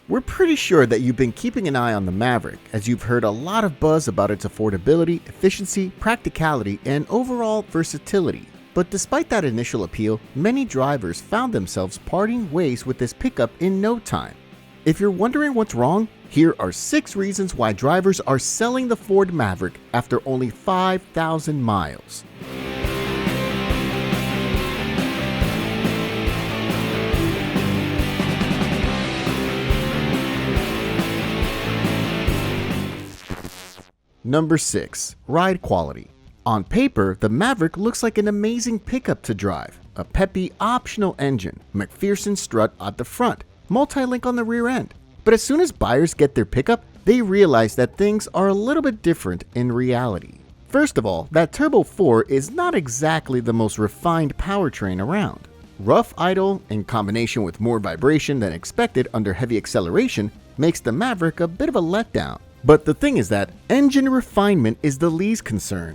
We're pretty sure that you've been keeping an eye on the Maverick, as you've heard a lot of buzz about its affordability, efficiency, practicality, and overall versatility. But despite that initial appeal, many drivers found themselves parting ways with this pickup in no time. If you're wondering what's wrong, here are 6 reasons why drivers are selling the Ford Maverick after only 5,000 miles. Number 6. Ride quality. On paper, the Maverick looks like an amazing pickup to drive. A peppy, optional engine, McPherson strut at the front, multi-link on the rear end. But as soon as buyers get their pickup, they realize that things are a little bit different in reality. First of all, that Turbo 4 is not exactly the most refined powertrain around. Rough idle, in combination with more vibration than expected under heavy acceleration, makes the Maverick a bit of a letdown. But the thing is that engine refinement is the least concern.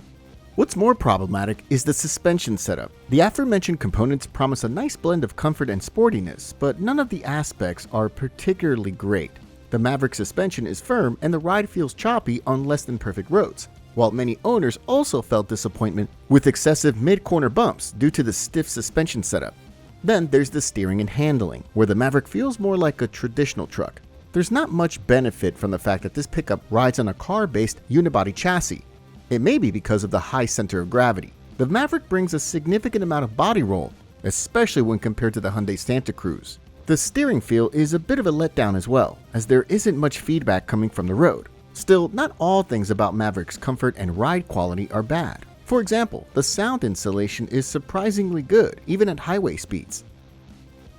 What's more problematic is the suspension setup. The aforementioned components promise a nice blend of comfort and sportiness, but none of the aspects are particularly great. The Maverick suspension is firm and the ride feels choppy on less than perfect roads, while many owners also felt disappointment with excessive mid-corner bumps due to the stiff suspension setup. Then there's the steering and handling, where the Maverick feels more like a traditional truck. There's not much benefit from the fact that this pickup rides on a car-based unibody chassis. It may be because of the high center of gravity. The Maverick brings a significant amount of body roll, especially when compared to the Hyundai Santa Cruz. The steering feel is a bit of a letdown as well, as there isn't much feedback coming from the road. Still, not all things about Maverick's comfort and ride quality are bad. For example, the sound insulation is surprisingly good, even at highway speeds.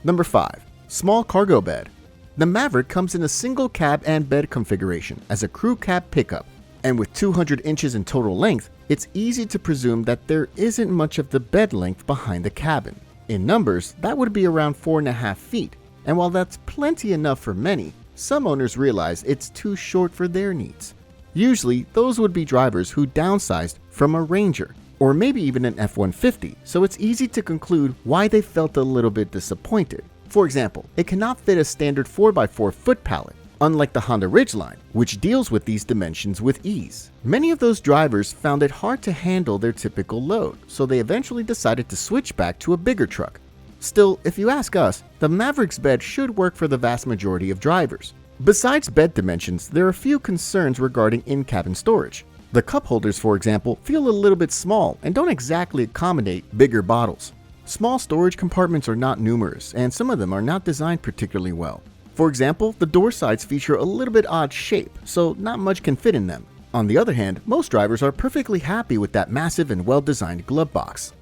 Number 5. Small cargo bed. The Maverick comes in a single cab and bed configuration as a crew cab pickup, and with 200 inches in total length, it's easy to presume that there isn't much of the bed length behind the cabin. In numbers, that would be around 4.5 feet, and while that's plenty enough for many, some owners realize it's too short for their needs. Usually, those would be drivers who downsized from a Ranger, or maybe even an F-150, so it's easy to conclude why they felt a little bit disappointed. For example, it cannot fit a standard 4x4 foot pallet, unlike the Honda Ridgeline, which deals with these dimensions with ease. Many of those drivers found it hard to handle their typical load, so they eventually decided to switch back to a bigger truck. Still, if you ask us, the Maverick's bed should work for the vast majority of drivers. Besides bed dimensions, there are a few concerns regarding in-cabin storage. The cup holders, for example, feel a little bit small and don't exactly accommodate bigger bottles. Small storage compartments are not numerous, and some of them are not designed particularly well. For example, the door sides feature a little bit odd shape, so not much can fit in them. On the other hand, most drivers are perfectly happy with that massive and well-designed glove box.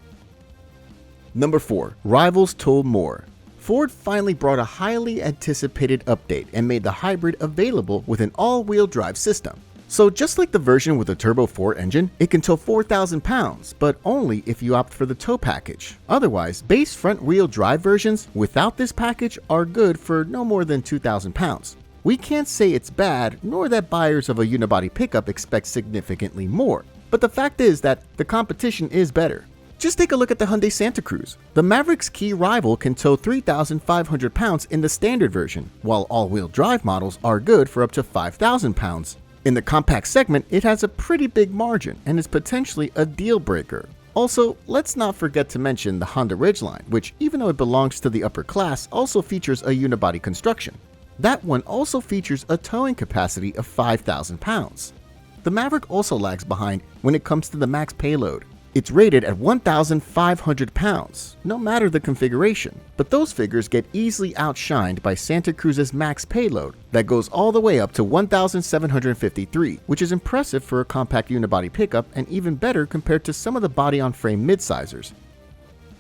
Number 4. Rivals told more. Ford finally brought a highly anticipated update and made the hybrid available with an all-wheel drive system. So just like the version with the Turbo 4 engine, it can tow 4,000 pounds, but only if you opt for the tow package. Otherwise, base front-wheel drive versions without this package are good for no more than 2,000 pounds. We can't say it's bad, nor that buyers of a unibody pickup expect significantly more, but the fact is that the competition is better. Just take a look at the Hyundai Santa Cruz. The Maverick's key rival can tow 3,500 pounds in the standard version, while all-wheel drive models are good for up to 5,000 pounds. In the compact segment, it has a pretty big margin and is potentially a deal breaker. Also, let's not forget to mention the Honda Ridgeline, which even though it belongs to the upper class, also features a unibody construction. That one also features a towing capacity of 5,000 pounds. The Maverick also lags behind when it comes to the max payload. It's rated at 1,500 pounds, no matter the configuration, but those figures get easily outshined by Santa Cruz's max payload that goes all the way up to 1,753, which is impressive for a compact unibody pickup and even better compared to some of the body-on-frame midsizers.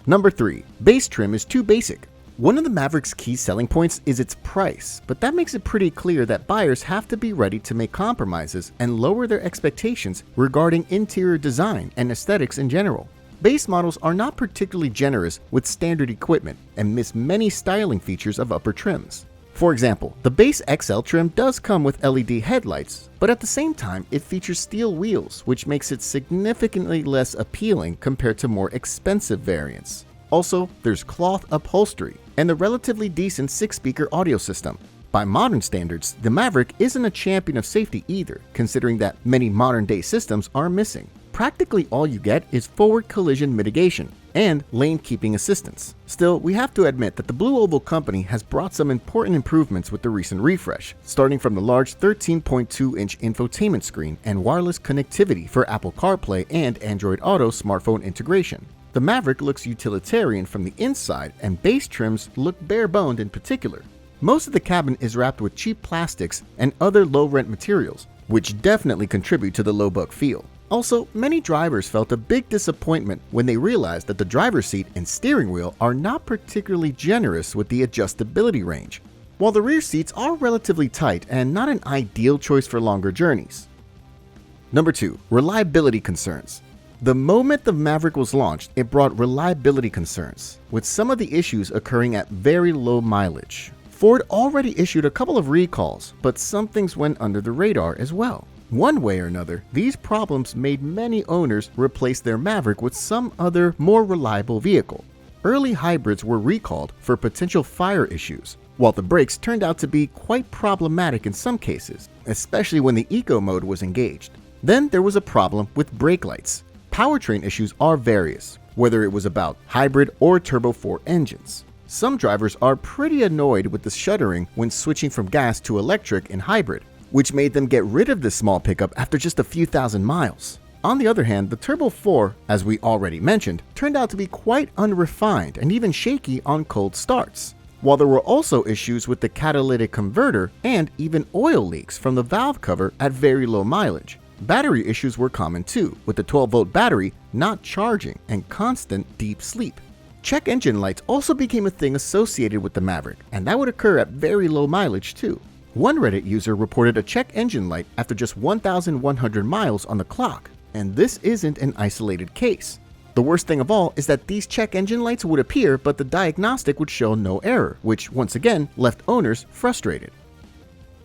Number 3. Base trim is too basic. One of the Maverick's key selling points is its price, but that makes it pretty clear that buyers have to be ready to make compromises and lower their expectations regarding interior design and aesthetics in general. Base models are not particularly generous with standard equipment and miss many styling features of upper trims. For example, the base XL trim does come with LED headlights, but at the same time it features steel wheels, which makes it significantly less appealing compared to more expensive variants. Also, there's cloth upholstery and the relatively decent 6-speaker audio system. By modern standards, the Maverick isn't a champion of safety either, considering that many modern-day systems are missing. Practically all you get is forward collision mitigation and lane keeping assistance. Still, we have to admit that the Blue Oval company has brought some important improvements with the recent refresh, starting from the large 13.2-inch infotainment screen and wireless connectivity for Apple CarPlay and Android Auto smartphone integration. The Maverick looks utilitarian from the inside, and base trims look bare-boned in particular. Most of the cabin is wrapped with cheap plastics and other low-rent materials, which definitely contribute to the low-buck feel. Also, many drivers felt a big disappointment when they realized that the driver's seat and steering wheel are not particularly generous with the adjustability range, while the rear seats are relatively tight and not an ideal choice for longer journeys. Number 2. Reliability concerns. The moment the Maverick was launched, it brought reliability concerns, with some of the issues occurring at very low mileage. Ford already issued a couple of recalls, but some things went under the radar as well. One way or another, these problems made many owners replace their Maverick with some other, more reliable vehicle. Early hybrids were recalled for potential fire issues, while the brakes turned out to be quite problematic in some cases, especially when the eco mode was engaged. Then there was a problem with brake lights. Powertrain issues are various, whether it was about hybrid or turbo 4 engines. Some drivers are pretty annoyed with the shuddering when switching from gas to electric in hybrid, which made them get rid of this small pickup after just a few thousand miles. On the other hand, the Turbo 4, as we already mentioned, turned out to be quite unrefined and even shaky on cold starts, while there were also issues with the catalytic converter and even oil leaks from the valve cover at very low mileage. Battery issues were common too, with the 12-volt battery not charging and constant deep sleep. Check engine lights also became a thing associated with the Maverick, and that would occur at very low mileage too. One Reddit user reported a check engine light after just 1,100 miles on the clock, and this isn't an isolated case. The worst thing of all is that these check engine lights would appear, but the diagnostic would show no error, which once again left owners frustrated.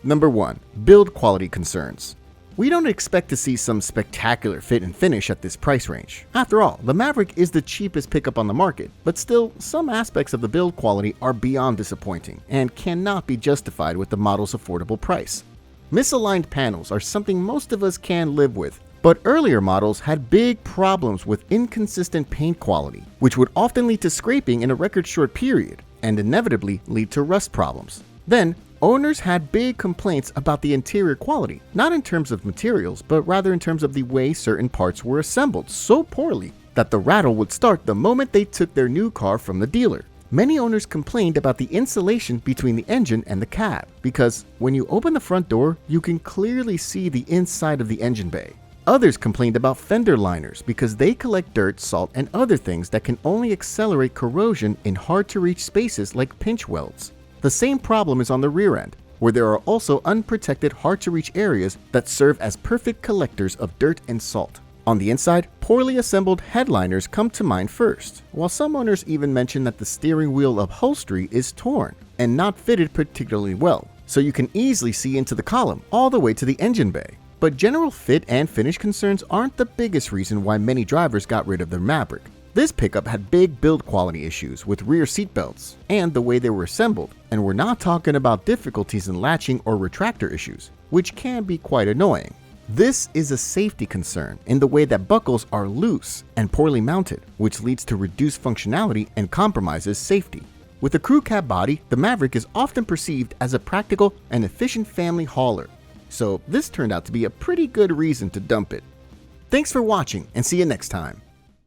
Number 1. Build quality concerns. We don't expect to see some spectacular fit and finish at this price range. After all, the Maverick is the cheapest pickup on the market, but still, some aspects of the build quality are beyond disappointing and cannot be justified with the model's affordable price. Misaligned panels are something most of us can live with, but earlier models had big problems with inconsistent paint quality, which would often lead to scraping in a record short period and inevitably lead to rust problems. Then, owners had big complaints about the interior quality, not in terms of materials, but rather in terms of the way certain parts were assembled so poorly that the rattle would start the moment they took their new car from the dealer. Many owners complained about the insulation between the engine and the cab, because when you open the front door, you can clearly see the inside of the engine bay. Others complained about fender liners because they collect dirt, salt, and other things that can only accelerate corrosion in hard-to-reach spaces like pinch welds. The same problem is on the rear end, where there are also unprotected, hard-to-reach areas that serve as perfect collectors of dirt and salt. On the inside, poorly assembled headliners come to mind first, while some owners even mention that the steering wheel upholstery is torn and not fitted particularly well, so you can easily see into the column all the way to the engine bay. But general fit and finish concerns aren't the biggest reason why many drivers got rid of their Maverick. This pickup had big build quality issues with rear seat belts and the way they were assembled, and we're not talking about difficulties in latching or retractor issues, which can be quite annoying. This is a safety concern in the way that buckles are loose and poorly mounted, which leads to reduced functionality and compromises safety. With a crew cab body, the Maverick is often perceived as a practical and efficient family hauler, so this turned out to be a pretty good reason to dump it. Thanks for watching, and see you next time.